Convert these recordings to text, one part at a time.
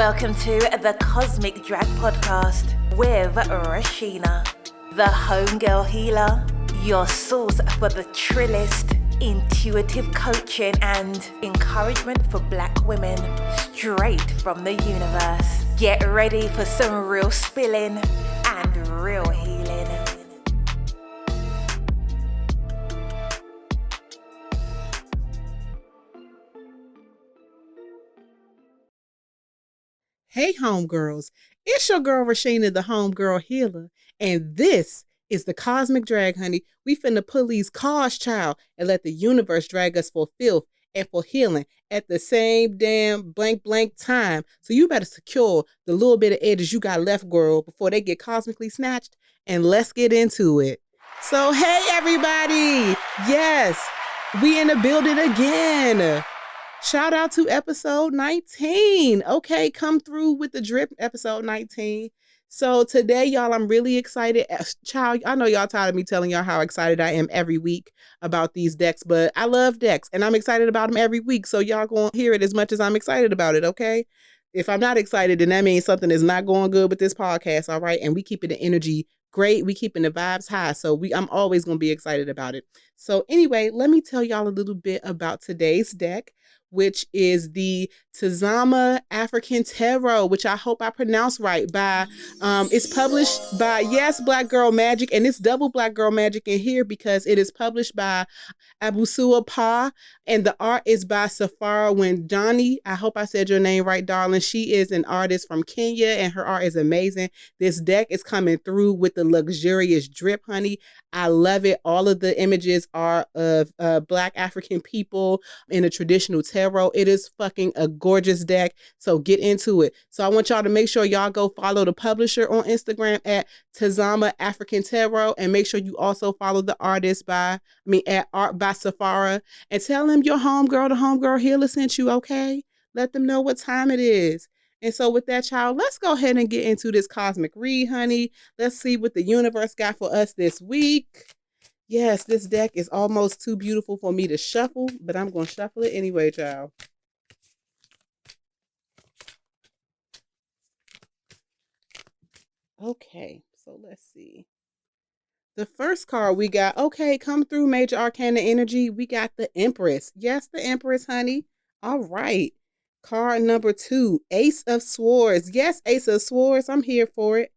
Welcome to the Cosmic Drag Podcast with Reshena, the homegirl healer, your source for the trillest, intuitive coaching and encouragement for Black women straight from the universe. Get ready for some real spilling and real healing. Hey homegirls, it's your girl Reshena, the homegirl healer, and this is the Cosmic Drag, honey. We finna pull these cards, child, and let the universe drag us for filth and for healing at the same damn blank time. So you better secure the little bit of edges you got left, girl, before they get cosmically snatched, and let's get into it. So hey everybody, yes, we in the building again. Shout out to episode 19. Okay, come through with the drip, episode 19. So today, y'all, I'm really excited. Child, I know y'all tired of me telling y'all how excited I am every week about these decks, but I love decks and I'm excited about them every week. So y'all gonna hear it as much as I'm excited about it, okay? If I'm not excited, then that means something is not going good with this podcast, all right? And we keeping the energy great. We keeping the vibes high. So I'm always gonna be excited about it. So anyway, let me tell y'all a little bit about today's deck, which is the Tazama African Tarot, which I hope I pronounced right. It's published by, yes, Black Girl Magic, and it's double Black Girl Magic in here because it is published by Abusua Pa, and the art is by Safara Johnny. I hope I said your name right, darling. She is an artist from Kenya, and her art is amazing. This deck is coming through with the luxurious drip, honey. I love it. All of the images are of Black African people in a traditional tarot. It is fucking a gorgeous deck. So get into it. So I want y'all to make sure y'all go follow the publisher on Instagram at Tazama African Tarot, and make sure you also follow the artist at Art by Safara, and tell them your homegirl, the homegirl healer sent you, okay? Let them know what time it is. And so with that, child, let's go ahead and get into this cosmic read, honey. Let's see what the universe got for us this week. Yes, this deck is almost too beautiful for me to shuffle, but I'm going to shuffle it anyway, child. Okay, so let's see. The first card we got, okay, come through Major Arcana Energy. We got the Empress. Yes, the Empress, honey. All right. Card number 2, Ace of Swords. Yes, Ace of Swords. I'm here for it.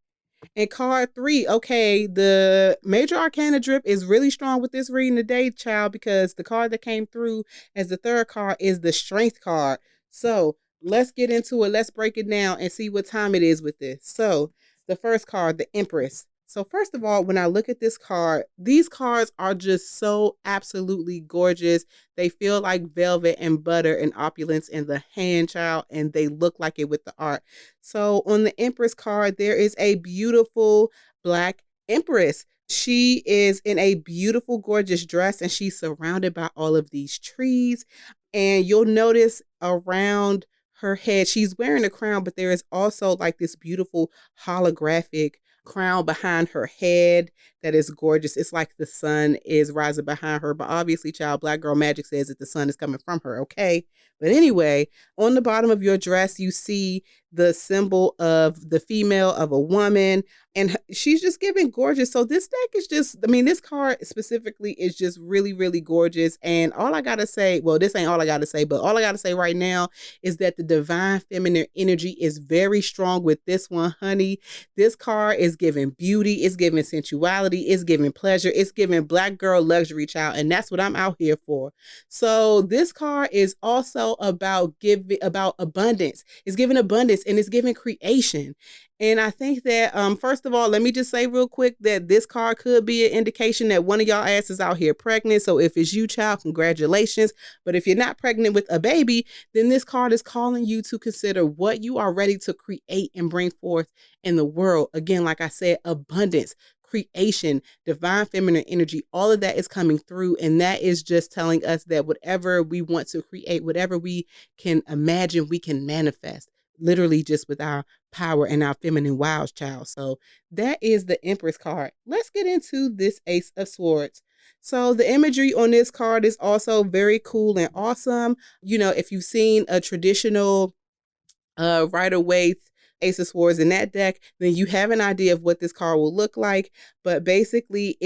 And card 3, okay, the Major Arcana drip is really strong with this reading today, child, because the card that came through as the third card is the Strength card. So let's get into it. Let's break it down and see what time it is with this. So the first card, the Empress. So first of all, when I look at this card, these cards are just so absolutely gorgeous. They feel like velvet and butter and opulence in the hand, child, and they look like it with the art. So on the Empress card, there is a beautiful Black Empress. She is in a beautiful, gorgeous dress, and she's surrounded by all of these trees. And you'll notice around her head, she's wearing a crown, but there is also like this beautiful holographic crown behind her head that is gorgeous. It's like the sun is rising behind her, but obviously, child, Black Girl Magic says that the sun is coming from her, okay? But anyway, on the bottom of your dress, you see the symbol of the female of a woman, and she's just giving gorgeous. So this deck is just, this card specifically is just really, really gorgeous. And all I gotta say, well, this ain't all I gotta say, but all I gotta say right now is that the divine feminine energy is very strong with this one, honey. This card is giving beauty, it's giving sensuality, it's giving pleasure, it's giving Black girl luxury, child, and that's what I'm out here for. So this card is also about abundance. It's giving abundance and it's giving creation. And I think that, first of all, let me just say real quick that this card could be an indication that one of y'all asses out here pregnant. So if it's you, child, congratulations. But if you're not pregnant with a baby, then this card is calling you to consider what you are ready to create and bring forth in the world. Again, like I said, abundance, creation, divine feminine energy, all of that is coming through. And that is just telling us that whatever we want to create, whatever we can imagine, we can manifest. Literally just with our power and our feminine wiles, child. So that is the Empress card. Let's get into this Ace of Swords. So the imagery on this card is also very cool and awesome. You know, if you've seen a traditional Rider-Waite, Ace of Swords in that deck, then you have an idea of what this card will look like. But basically,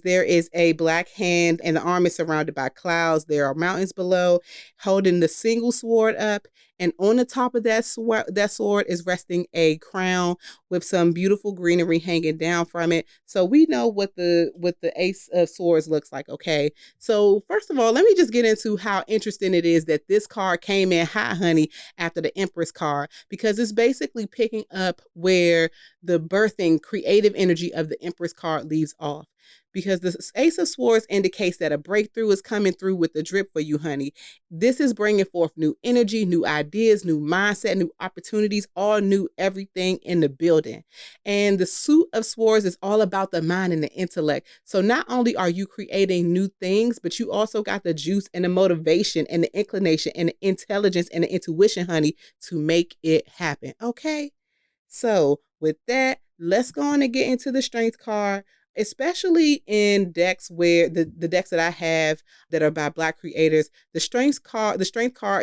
there is a black hand and the arm is surrounded by clouds. There are mountains below, holding the single sword up. And on the top of that sword is resting a crown with some beautiful greenery hanging down from it. So we know what the Ace of Swords looks like, okay? So first of all, let me just get into how interesting it is that this card came in hot, honey, after the Empress card, because it's basically picking up where the birthing creative energy of the Empress card leaves off. Because the Ace of Swords indicates that a breakthrough is coming through with the drip for you, honey. This is bringing forth new energy, new ideas, new mindset, new opportunities, all new everything in the building. And the Suit of Swords is all about the mind and the intellect. So not only are you creating new things, but you also got the juice and the motivation and the inclination and the intelligence and the intuition, honey, to make it happen. Okay? So with that, let's go on and get into the Strength card, especially in decks where the decks that I have that are by Black creators. The Strength card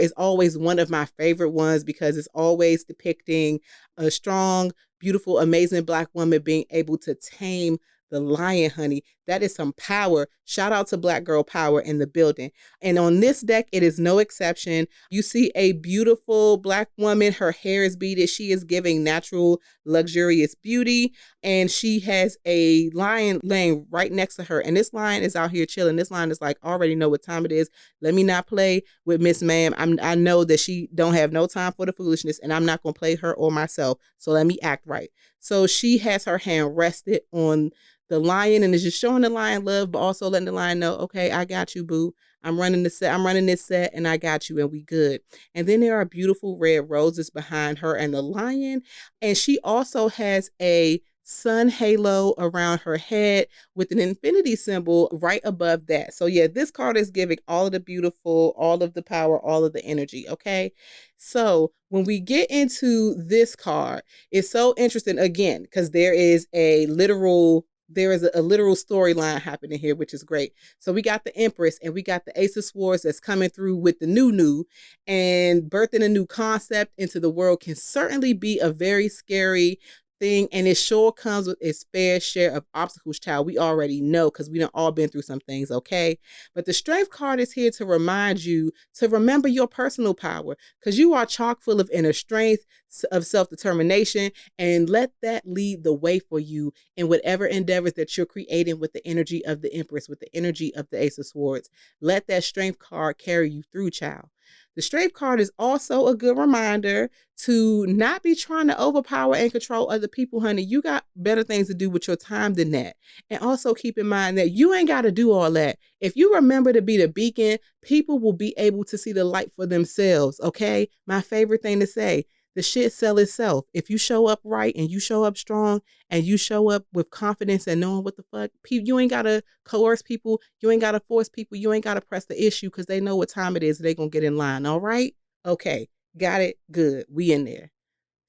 is always one of my favorite ones because it's always depicting a strong, beautiful, amazing Black woman being able to tame the lion, honey. That is some power. Shout out to Black girl power in the building. And on this deck, it is no exception. You see a beautiful Black woman. Her hair is beaded. She is giving natural, luxurious beauty. And she has a lion laying right next to her. And this lion is out here chilling. This lion is like, already know what time it is. Let me not play with Miss Ma'am. I know that she don't have no time for the foolishness, and I'm not going to play her or myself. So let me act right. So she has her hand rested on the lion and is just showing the lion love, but also letting the lion know, okay, I got you, boo. I'm running this set and I got you and we good. And then there are beautiful red roses behind her and the lion. And she also has a sun halo around her head with an infinity symbol right above that. So yeah, this card is giving all of the beautiful, all of the power, all of the energy, okay? So when we get into this card, it's so interesting again, because there is a literal storyline happening here, which is great. So we got the Empress and we got the Ace of Swords that's coming through with the new, and birthing a new concept into the world can certainly be a very scary thing, and it sure comes with its fair share of obstacles, child. We already know because we done all been through some things, okay? But the Strength card is here to remind you to remember your personal power, because you are chock full of inner strength, of self-determination, and let that lead the way for you in whatever endeavors that you're creating with the energy of the Empress, with the energy of the Ace of Swords. Let that Strength card carry you through, child. The Strength card is also a good reminder to not be trying to overpower and control other people, honey. You got better things to do with your time than that. And also keep in mind that you ain't got to do all that. If you remember to be the beacon, people will be able to see the light for themselves, okay? My favorite thing to say, the shit sell itself. If you show up right and you show up strong and you show up with confidence and knowing what the fuck, you ain't got to coerce people. You ain't got to force people. You ain't got to press the issue because they know what time it is. They're going to get in line. All right? Okay. Got it. Good. We in there.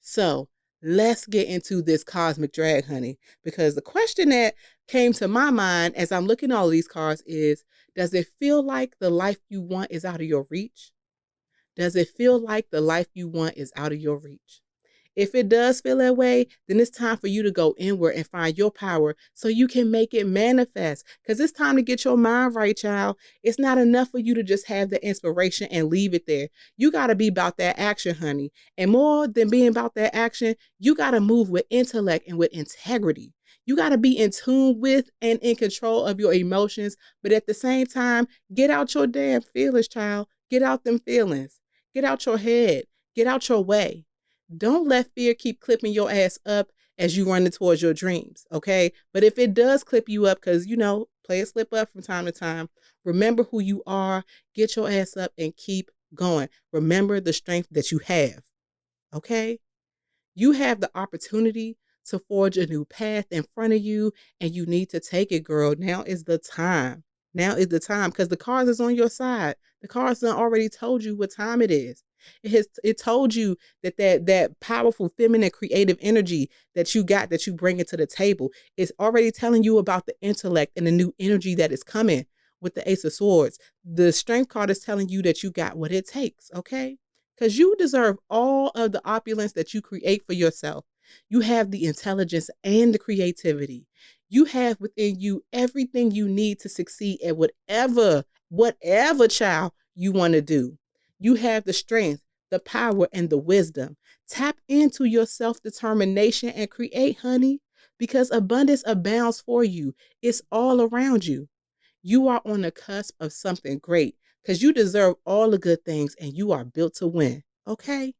So let's get into this cosmic drag, honey, because the question that came to my mind as I'm looking at all these cards is, does it feel like the life you want is out of your reach? Does it feel like the life you want is out of your reach? If it does feel that way, then it's time for you to go inward and find your power so you can make it manifest. Because it's time to get your mind right, child. It's not enough for you to just have the inspiration and leave it there. You got to be about that action, honey. And more than being about that action, you got to move with intellect and with integrity. You got to be in tune with and in control of your emotions. But at the same time, get out your damn feelings, child. Get out them feelings. Get out your head. Get out your way. Don't let fear keep clipping your ass up as you run towards your dreams, okay? But if it does clip you up, because, play a slip up from time to time, remember who you are, get your ass up and keep going. Remember the strength that you have, okay? You have the opportunity to forge a new path in front of you, and you need to take it, girl. Now is the time. Now is the time, because the cards is on your side. The cards done already told you what time it is. It told you that powerful feminine creative energy that you got, that you bring into the table, is already telling you about the intellect and the new energy that is coming with the Ace of Swords. The Strength card is telling you that you got what it takes, okay? because you deserve all of the opulence that you create for yourself. You have the intelligence and the creativity. You have within you everything you need to succeed at whatever child you want to do. You have the strength, the power, and the wisdom. Tap into your self-determination and create, honey, because abundance abounds for you. It's all around you. You are on the cusp of something great because you deserve all the good things and you are built to win. Okay?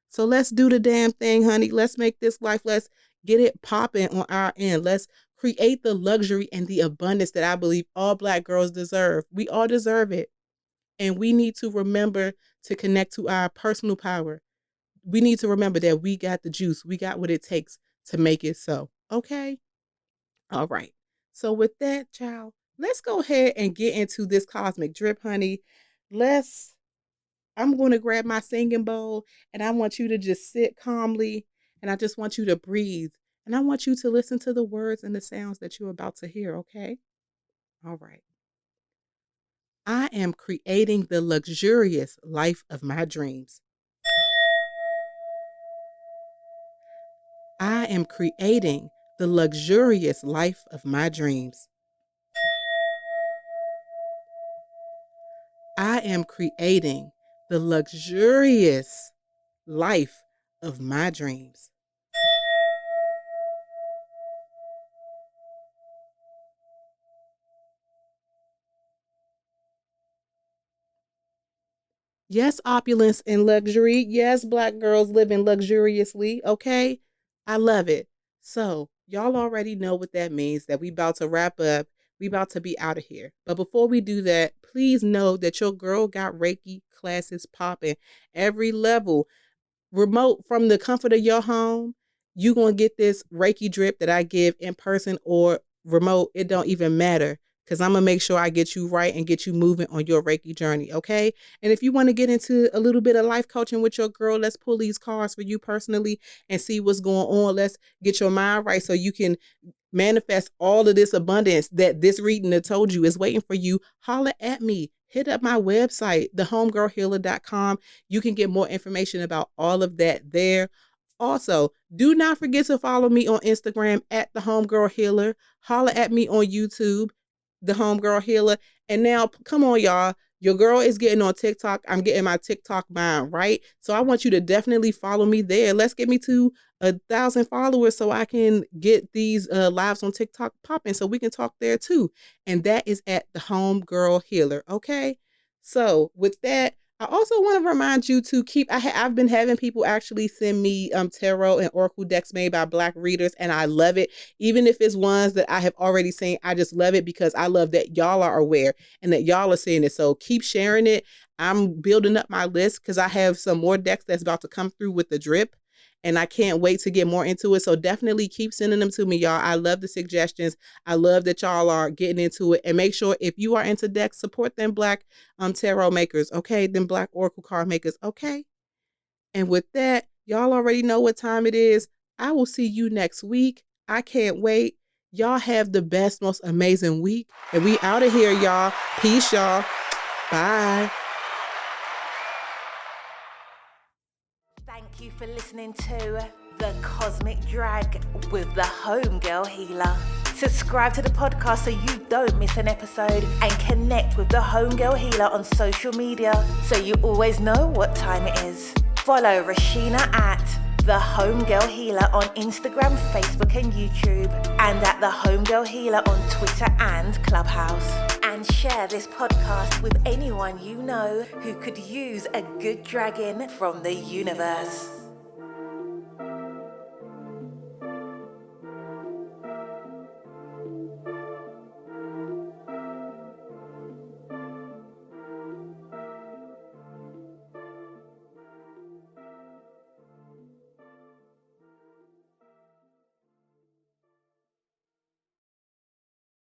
So let's do the damn thing, honey. Let's make this life. Let's get it popping on our end. Let's create the luxury and the abundance that I believe all Black girls deserve. We all deserve it. And we need to remember to connect to our personal power. We need to remember that we got the juice. We got what it takes to make it so. Okay? All right. So with that, child, let's go ahead and get into this cosmic drip, honey. I'm going to grab my singing bowl and I want you to just sit calmly and I just want you to breathe and I want you to listen to the words and the sounds that you're about to hear, okay? All right. I am creating the luxurious life of my dreams. I am creating the luxurious life of my dreams. I am creating the luxurious life of my dreams. Yes, opulence and luxury. Yes, Black girls living luxuriously. Okay. I love it. So y'all already know what that means, that we about to wrap up. We about to be out of here. But before we do that, please know that your girl got Reiki classes popping every level. Remote from the comfort of your home, you going to get this Reiki drip that I give in person or remote. It don't even matter because I'm going to make sure I get you right and get you moving on your Reiki journey, okay? And if you want to get into a little bit of life coaching with your girl, let's pull these cards for you personally and see what's going on. Let's get your mind right so you can manifest all of this abundance that this reading that told you is waiting for you. Holler at me. Hit up my website, thehomegirlhealer.com. You can get more information about all of that there. Also, do not forget to follow me on Instagram at The Homegirl Healer. Holler at me on YouTube, The Homegirl Healer. And now, come on, y'all. Your girl is getting on TikTok. I'm getting my TikTok mind right. So I want you to definitely follow me there. Let's get me to 1,000 followers so I can get these lives on TikTok popping so we can talk there too. And that is at The Homegirl Healer. Okay. So with that, I also want to remind you to I've been having people actually send me tarot and oracle decks made by Black readers, and I love it. Even if it's ones that I have already seen, I just love it because I love that y'all are aware and that y'all are seeing it. So keep sharing it. I'm building up my list because I have some more decks that's about to come through with the drip. And I can't wait to get more into it. So definitely keep sending them to me, y'all. I love the suggestions. I love that y'all are getting into it. And make sure if you are into decks, support them Black tarot makers, okay? Them Black oracle card makers, okay? And with that, y'all already know what time it is. I will see you next week. I can't wait. Y'all have the best, most amazing week. And we out of here, y'all. Peace, y'all. Bye. Thank you for listening to The Cosmic Drag with the Homegirl Healer. Subscribe to the podcast so you don't miss an episode and connect with the Homegirl Healer on social media so you always know what time it is. Follow Reshena at The Homegirl Healer on Instagram, Facebook and YouTube, and at The Homegirl Healer on Twitter and Clubhouse. And share this podcast with anyone you know who could use a good dragging from the universe.